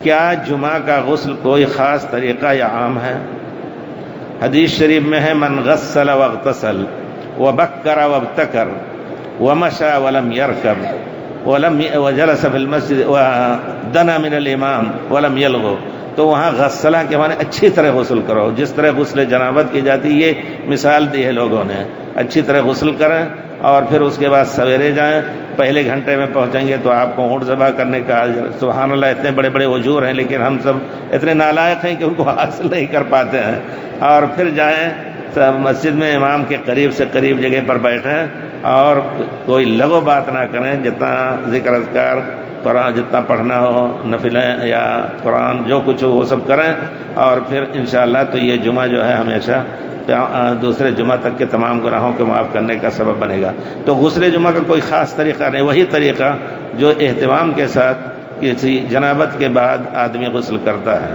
کیا جمعہ کا غسل کوئی خاص طریقہ یا عام ہے؟ حدیث شریف میں ہے من غسل واغتسل وبکر وابتکر ومشى ولم يركب وجلس في المسجد ودنا من الامام ولم يلغو، تو وہاں غسلہ کے معنی اچھی طرح غسل کرو، جس طرح غسل جنابت کی جاتی، یہ مثال دی ہے لوگوں نے، اچھی طرح غسل کریں اور پھر اس کے بعد سویرے جائیں، پہلے گھنٹے میں پہنچیں گے تو آپ کو اونٹ ذبح کرنے کا اجر۔ سبحان اللہ، اتنے بڑے بڑے اجور ہیں لیکن ہم سب اتنے نالائق ہیں کہ ان کو حاصل نہیں کر پاتے ہیں۔ اور پھر جائیں مسجد میں امام کے قریب سے قریب جگہ پر بیٹھیں اور کوئی لغو بات نہ کریں، جتنا ذکر اذکار قرآن جتنا پڑھنا ہو، نفلیں یا قرآن جو کچھ ہو وہ سب کریں، اور پھر انشاءاللہ تو یہ جمعہ جو ہے ہمیشہ دوسرے جمعہ تک کے تمام گناہوں کو معاف کرنے کا سبب بنے گا۔ تو غسل جمعہ کا کوئی خاص طریقہ نہیں، وہی طریقہ جو اہتمام کے ساتھ کسی جنابت کے بعد آدمی غسل کرتا ہے۔